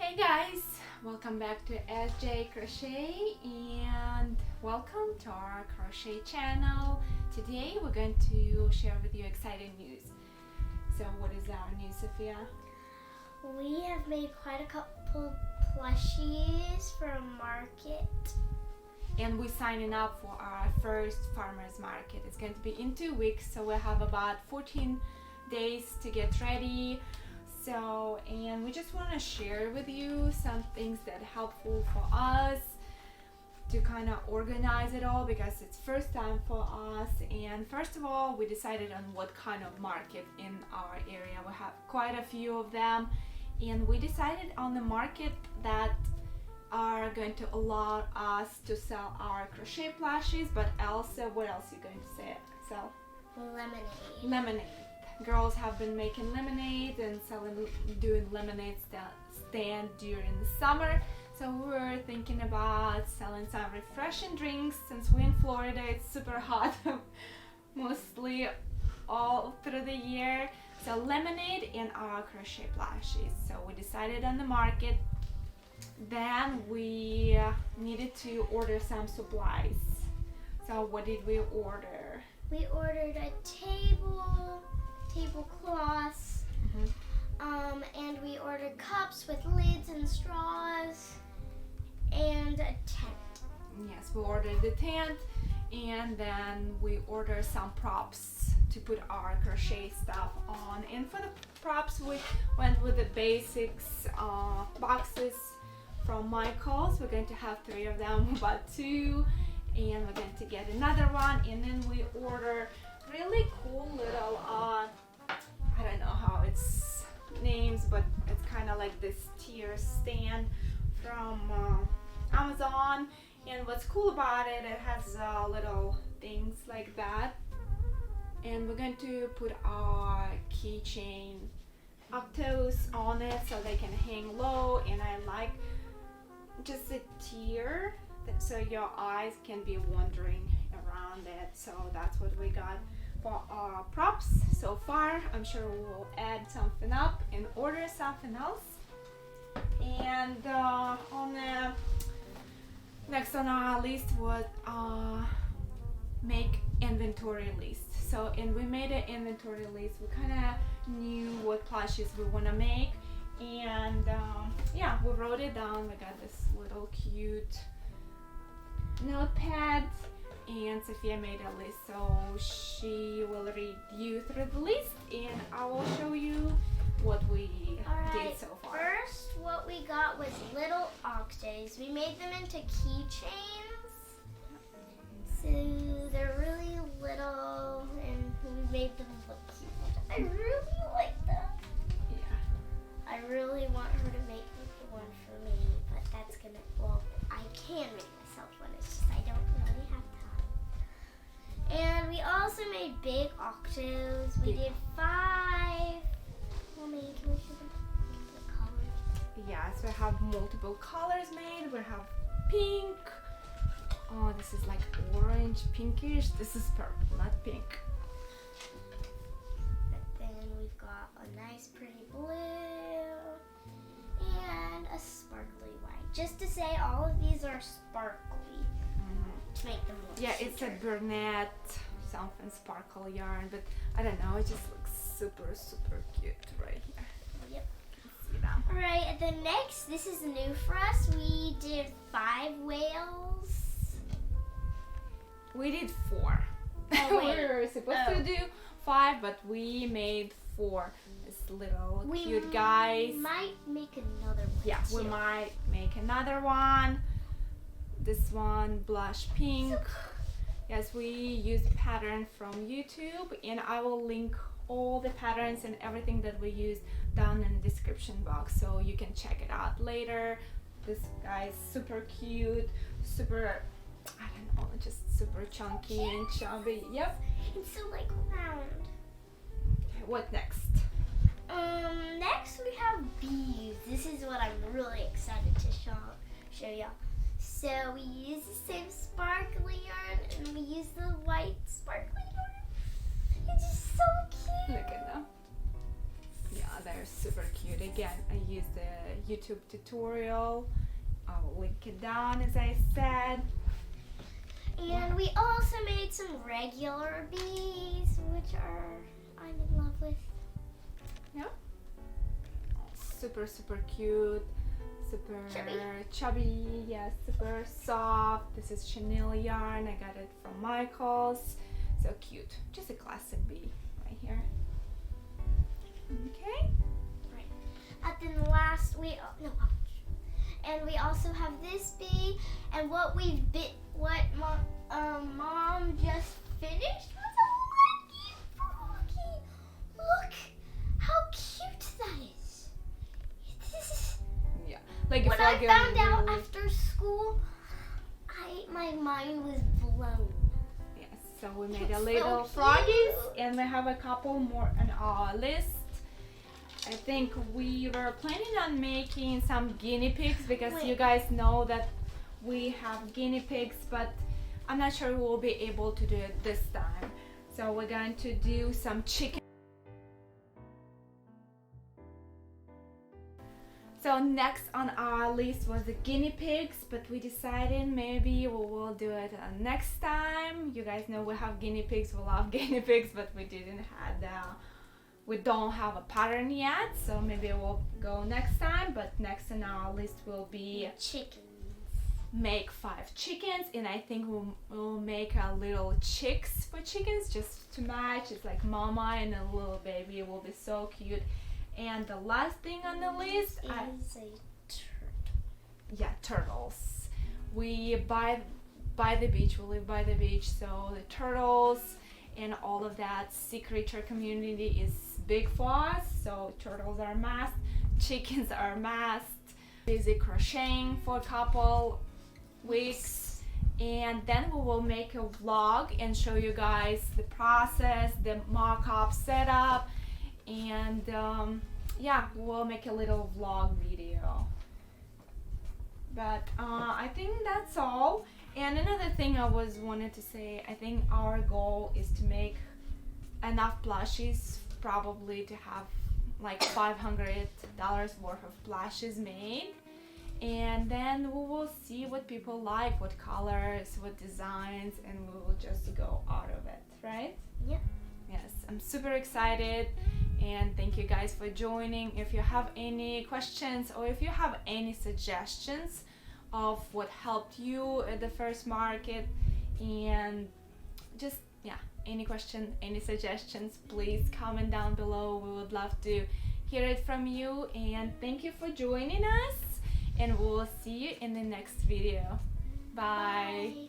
Hey guys, welcome back to SJ Crochet and welcome to our crochet channel. Today we're going to share with you exciting news. So what is our news, Sophia? We have made quite a couple plushies for a market. And we're signing up for our first farmers market. It's going to be in 2 weeks, so we'll have about 14 days to get ready. And we just want to share with you some things that are helpful for us to kind of organize it all, because it's first time for us. And first of all, we decided on what kind of market in our area. We have quite a few of them, and we decided on the market that are going to allow us to sell our crochet plushies, but also, what else are you going to say? Sell? Lemonade. Girls have been making lemonade and doing lemonade stand during the summer. So we're thinking about selling some refreshing drinks. Since we're in Florida, it's super hot mostly all through the year. So lemonade and our crochet plushies. So we decided on the market. Then we needed to order some supplies. So what did we order? We ordered a tablecloths, and we ordered cups with lids and straws, and a tent. Yes, we ordered the tent, and then we ordered some props to put our crochet stuff on. And for the props, we went with the basics boxes from Michael's. We're going to have 3 of them, we bought 2, and we're going to get another one. And then we order really cool little I don't know how it's names, but it's kind of like this tier stand from Amazon. And what's cool about it, it has little things like that. And we're going to put our keychain octos on it so they can hang low. And I like just a tier so your eyes can be wandering around it. So that's what we got for our props so far. I'm sure we'll add something up and order something else. And next on our list was make inventory list. So we made an inventory list. We kind of knew what plushies we want to make, and yeah, we wrote it down. We got this little cute notepad, and Sophia made a list, so she will read you through the list, and I will show you what we did so far. First, what we got was little octos. We made them into keychains, so they're really little, and we made them look cute. I really like them. Yeah. I really want her to make one for me, but that's gonna, well, I can make myself one, it's just I don't really have time. And we also made Big Octos. We did 5. Mommy, can we show them the colors? Yes, we have multiple colors made. We have pink. Oh, this is like orange, pinkish. This is purple, not pink. But then we've got a nice pretty blue and a sparkly white. Just to say, all of these are sparkly to make them look It's a Burnett something sparkle yarn, but I don't know, it just looks super, super cute right here. Yep. You can see them. Alright, and then next, this is new for us. We did 5 whales. We did 4. Oh, We wait. were supposed to do 5, but we made 4. This little cute guys. We might make another one. Yeah, too. we might make another one. This one, blush pink. Yes, we used pattern from YouTube, and I will link all the patterns and everything that we used down in the description box, so you can check it out later. This guy's super cute, super, I don't know, just super chunky and chubby. Yep. It's so like round. Okay, what next? Next we have bees. This is what I'm really excited to show y'all. So we use the same sparkly yarn, and we use the white sparkly yarn. It's just so cute. Look at them. Yeah, they're super cute. Again, I used the YouTube tutorial. I'll link it down as I said. And we also made some regular bees, which I'm in love with. Yeah. Super, super cute. Super chubby. Yes, super soft. This is chenille yarn. I got it from Michael's. So cute. Just a classic bee right here. Okay. Right. And then last and we also have this bee, and what Mom just finished was a lucky froggy. Look how cute that is. Yeah. Like when I found out after school, my mind was blown. Yes. So we made a little froggies, and we have a couple more on our list. I think we were planning on making some guinea pigs because you guys know that we have guinea pigs, but I'm not sure we'll be able to do it this time. So we're going to do some chicken. So next on our list was the guinea pigs, but we decided maybe we will do it next time. You guys know we have guinea pigs, we love guinea pigs, but we don't have a pattern yet, so maybe we'll go next time. But next on our list will be chickens. Make 5 chickens, and I think we'll make a little chicks for chickens just to match. It's like mama and a little baby. It will be so cute. And the last thing on the list is a turtle. Yeah, turtles. We by the beach. We live by the beach, so the turtles and all of that sea creature community is big for us. So turtles are masked, chickens are masked. Busy crocheting for a couple weeks, and then we will make a vlog and show you guys the process, the mock-up setup, and yeah, we'll make a little vlog video. But I think that's all. And another thing I wanted to say, I think our goal is to make enough plushies, probably to have like $500 worth of plushies made, and then we will see what people like, what colors, what designs, and we will just go out of it, right? Yep. Yes, I'm super excited, and thank you guys for joining. If you have any questions or if you have any suggestions of what helped you at the first market, and just any question, any suggestions, please comment down below. We would love to hear it from you, and thank you for joining us, and we'll see you in the next video. Bye.